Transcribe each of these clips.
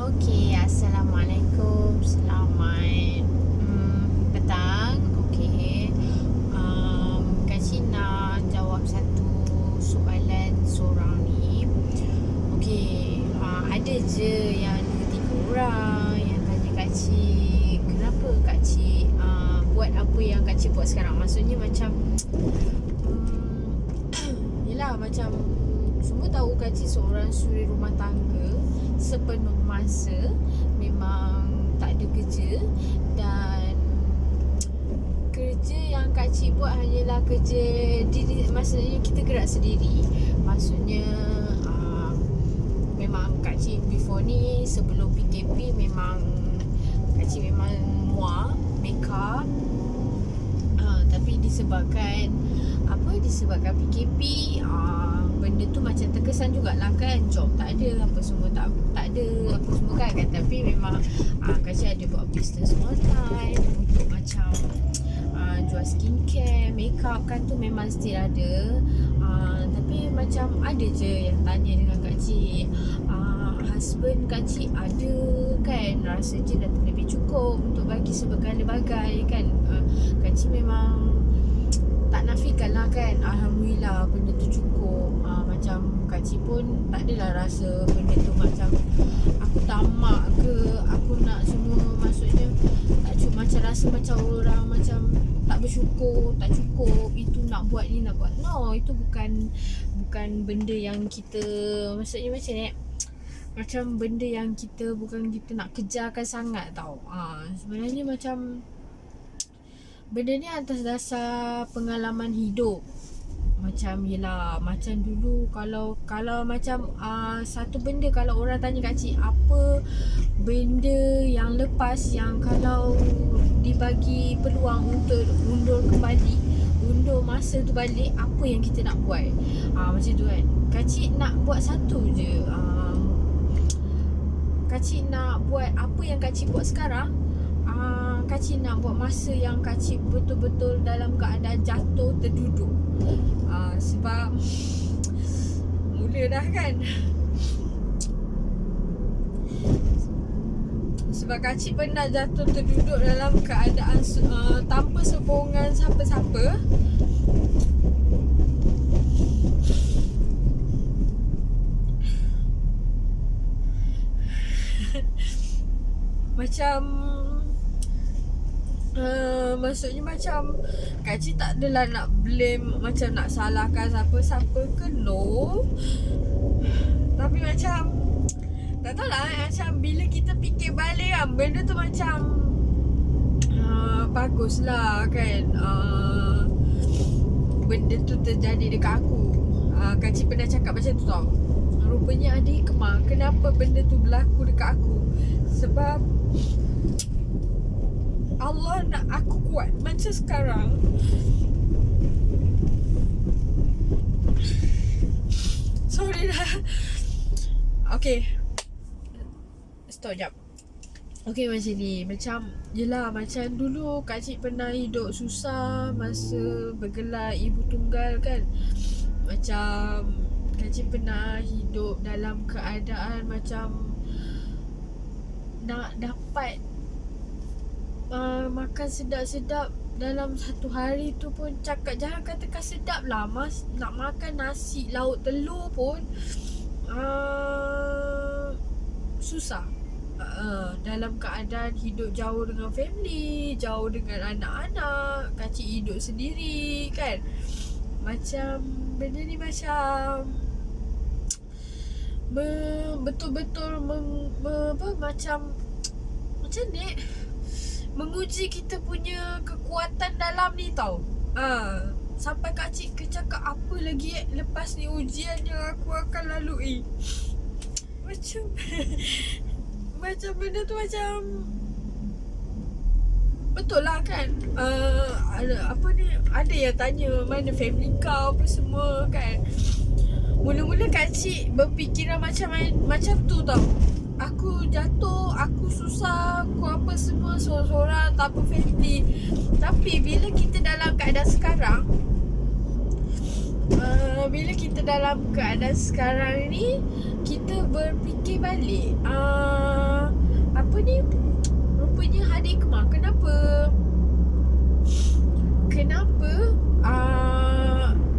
Okey, Assalamualaikum. Selamat petang. Okey. Kak Cik nak jawab satu soalan sorang ni. Okey, ada je yang 2-3 orang yang tanya Kak Cik, kenapa Kak Cik buat apa yang Kak Cik buat sekarang? Maksudnya macam yelah, macam semua tahu Kak Cik seorang suri rumah tangga sepenuh masa, memang tak ada kerja, dan kerja yang Kak Cik buat hanyalah kerja diri, maksudnya kita gerak sendiri. Maksudnya memang Kak Cik before ni, sebelum PKP, memang Kak Cik memang muak makeup, tapi disebabkan disebabkan PKP, benda tu macam terkesan jugalah kan, job tak ada, apa semua tak ada, apa semua kan. Tapi memang Kak Cik ada buat business online untuk macam jual skincare, makeup kan, tu memang still ada. Tapi macam ada je yang tanya dengan Kak Cik, husband Kak Cik ada kan, rasa je dah lebih cukup untuk bagi sebagainya kan. Kak Cik memang tak nafikan lah kan, alhamdulillah benda tu cukup. Macam Kak Cik pun tak adalah rasa benda tu macam aku tamak ke, aku nak semua, maksudnya tak cukup, macam rasa macam orang macam tak bersyukur, tak cukup, itu nak buat ni nak buat. No, itu bukan benda yang kita, maksudnya macam ni, macam benda yang kita, bukan kita nak kejarkan sangat tau. Sebenarnya macam benda ni atas dasar pengalaman hidup. Macam yelah, macam dulu kalau macam satu benda, kalau orang tanya Kak Cik apa benda yang lepas, yang kalau dibagi peluang untuk undur masa tu balik, apa yang kita nak buat? Macam tu kan. Kak Cik nak buat satu je. Kak Cik nak buat apa yang Kak Cik buat sekarang. Kak Cik nak buat masa yang Kak Cik betul-betul dalam keadaan jatuh terduduk. Sebab mula dah kan. Sebab Kak Cik pernah jatuh terduduk dalam keadaan tanpa sokongan siapa-siapa. Macam maksudnya macam Kak Cik tak adalah nak blame, macam nak salahkan siapa-siapa ke, no. Tapi macam tak tahu lah, macam bila kita fikir balik kan, benda tu macam baguslah kan, benda tu terjadi dekat aku. Kak Cik pernah cakap macam tu tau, rupanya ada hikmah kenapa benda tu berlaku dekat aku. Sebab Allah nak aku kuat macam sekarang. Sorry dah. Okay, stop jap. Okay, macam ni. Macam yelah, macam dulu Kak Cik pernah hidup susah masa bergelar ibu tunggal kan. Macam Kak Cik pernah hidup dalam keadaan macam nak dapat makan sedap-sedap dalam satu hari tu pun, cakap jangan katakan sedap lah, nak makan nasi lauk telur pun susah. Dalam keadaan hidup jauh dengan family, jauh dengan anak-anak, Kak Cik hidup sendiri kan. Macam benda ni macam betul-betul macam ni, menguji kita punya kekuatan dalam ni tau. Sampai Kak Cik cakap apa lagi lepas ni ujian yang aku akan lalui. Macam macam benda tu macam betul lah kan. Ada yang tanya mana family kau apa semua kan. Mula-mula Kak Cik berfikiran macam tu tau. Aku jatuh, aku susah, aku apa semua sorang-sorang, tak apa family. Tapi bila kita dalam keadaan sekarang, ni, kita berfikir balik, ni, rupanya hikmah. Kenapa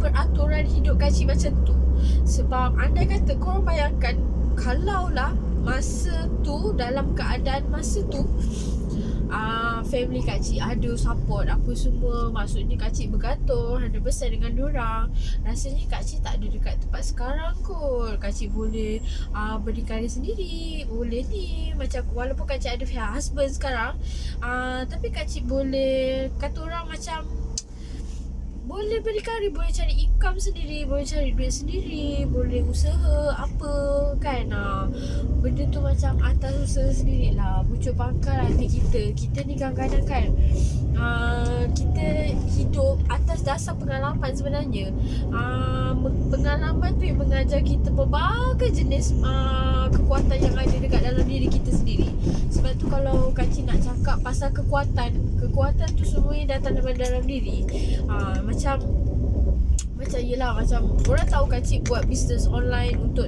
peraturan hidup kacik macam tu? Sebab andai kata korang bayangkan, kalaulah masa tu, dalam keadaan masa tu family kacik ada support apa semua, maksudnya kacik bergantung 100% dengan diorang, rasanya kacik tak ada dekat tempat sekarang kot. Kacik boleh berdikari sendiri, boleh ni, macam walaupun kacik ada husband sekarang, tapi kacik boleh, kata orang macam boleh berdikari, boleh cari income sendiri, boleh cari duit sendiri, boleh usaha apa kan. Benda tu macam atas usaha sendiri lah, bucuk pangkal hati kita. Kita ni kadang-kadang kan, kita hidup atas dasar pengalaman sebenarnya. Pengalaman tu yang mengajar kita berbagai jenis kekuatan yang ada dekat dalam diri kita sendiri. Sebab tu kalau kacik nak cakap pasal kekuatan tu semuanya datang daripada dalam diri. Macam yelah, macam orang tahu kacik buat bisnes online untuk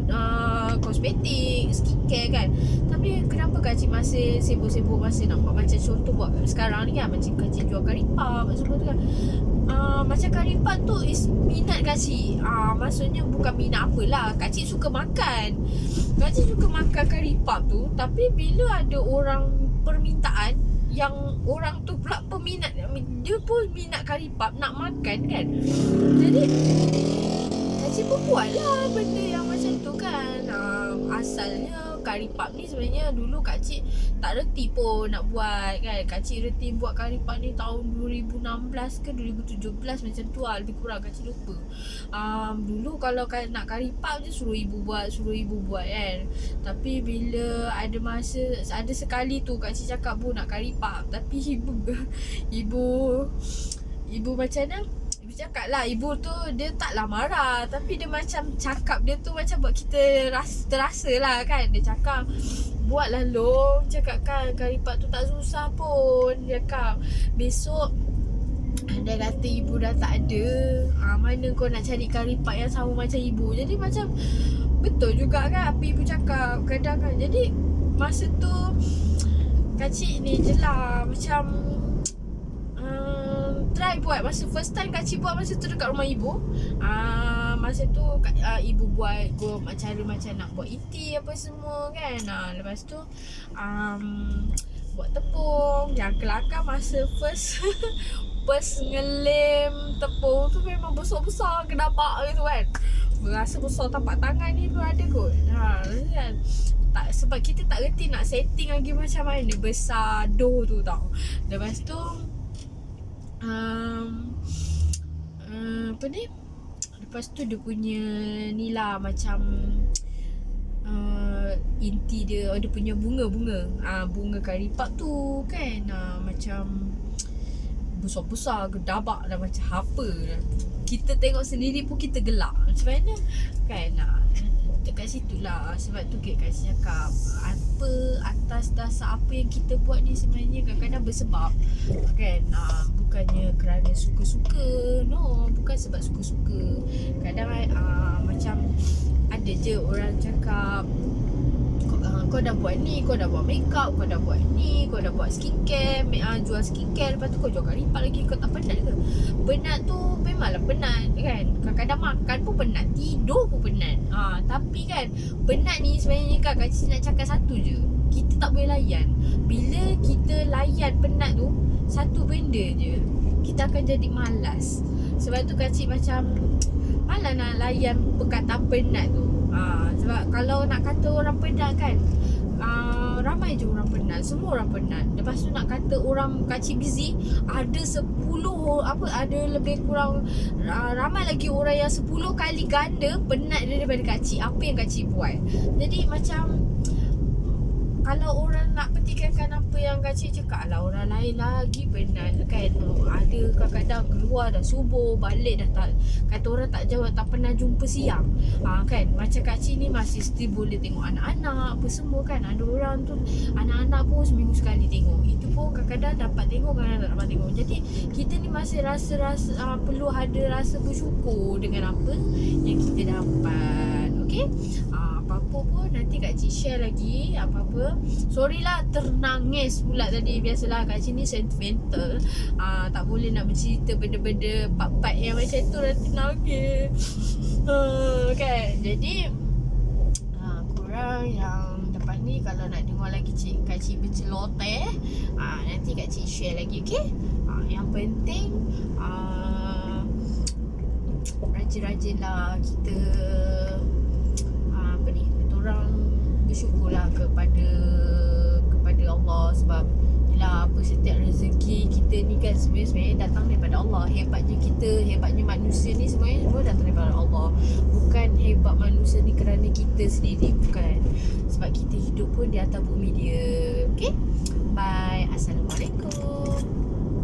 kosmetik, skincare kan. Tapi kenapa kacik masih sibuk-sibuk, masih nak buat macam contoh buat sekarang ni kan, macam kacik jual karipap semua tu kan. Macam karipap tu is minat kacik. Maksudnya bukan minat apalah, kacik suka makan. Kacik suka makan karipap tu, tapi bila ada orang permintaan yang orang tu pula peminat, dia pun minat karipap, nak makan kan. Jadi kacik pun buat lah benda yang macam tu kan. Asalnya karipap ni sebenarnya dulu kacik tak reti pun nak buat kan. Kacik reti buat karipap ni tahun 2016 ke 2017 macam tu lah, lebih kurang kacik lupa. Dulu kalau nak karipap je suruh ibu buat kan. Tapi bila ada masa, ada sekali tu kacik cakap, bu nak karipap, tapi ibu macam mana, ibu cakap lah, ibu tu dia taklah marah, tapi dia macam cakap dia tu macam buat kita terasa lah kan. Dia cakap, buatlah long, cakap kan karipap tu tak susah pun. Dia cakap besok dia kata ibu dah tak ada, mana kau nak cari karipap yang sama macam ibu. Jadi macam betul juga kan apa ibu cakap kadang kan. Jadi masa tu kacik ni je lah macam try buat. Masa first time kacik buat masa tu dekat rumah ibu. Masa tu ibu buat cara macam nak buat iti apa semua kan. Lepas tu buat tepung. Yang kelakar masa first ngelem tepung tu memang besar-besar kedabak gitu kan. Berasa besar tapak tangan ni pun ada kot. Kan? Sebab kita tak reti nak setting lagi macam mana besar dough tu tau. Lepas tu apa ni, lepas tu dia punya ni lah macam inti dia punya bunga karipap tu kan. Macam besar-besar gedabak dah macam apa dah. Kita tengok sendiri pun kita gelak macam mana kan. Dekat situ lah. Sebab tu kacik cakap, apa atas dasar apa yang kita buat ni sebenarnya kadang-kadang bersebab kan. Bukannya kerana suka-suka. No, bukan sebab suka-suka. Kadang macam ada je orang cakap, kau dah buat ni, kau dah buat makeup, kau dah buat ni, kau dah buat skincare, jual skincare, lepas tu kau jual karipap lagi, kau tak penat ke? Penat tu memanglah penat kan. Kadang-kadang makan pun penat, tidur pun penat. Tapi kan penat ni sebenarnya kan kacik nak cakap satu je, kita tak boleh layan. Bila kita layan penat tu, satu benda je, kita akan jadi malas. Sebab tu kacik macam malas nak layan perkataan penat tu. Sebab kalau nak kata orang penat kan, ramai je orang penat, semua orang penat. Lepas tu nak kata orang kacik busy, ada 10 ada lebih kurang ramai lagi orang yang 10 kali ganda penat daripada kacik apa yang kacik buat. Jadi macam kalau orang nak petikaikan apa yang kacik cakap lah, orang lain lagi penat kan. Ada kadang-kadang keluar dah subuh, balik dah tak, kata orang tak jawab, tak pernah jumpa siang. Kan macam kacik ni masih still boleh tengok anak-anak apa semua kan. Ada orang tu anak-anak pun seminggu sekali tengok. Itu pun kadang-kadang dapat tengok, kadang-kadang tak dapat tengok. Jadi kita ni masih rasa perlu ada rasa bersyukur dengan apa yang kita dapat. Okay, apa-apa pun nanti Kak Cik share lagi apa-apa. Sorry lah ternangis pula tadi. Biasalah Kak Cik ni sentimental. Tak boleh nak bercerita benda-benda part-part yang macam tu nanti nangis. Kan. Jadi korang yang lepas ni kalau nak dengar lagi Kak Cik berceloteh, nanti Kak Cik share lagi, okay? Yang penting rajin-rajinlah kita orang bersyukurlah kepada Allah, sebab yelah apa setiap rezeki kita ni kan sebenarnya datang daripada Allah. Hebatnya kita, hebatnya manusia ni semuanya semua datang daripada Allah. Bukan hebat manusia ni kerana kita sendiri, bukan. Sebab kita hidup pun di atas bumi dia. Okay? Bye. Assalamualaikum.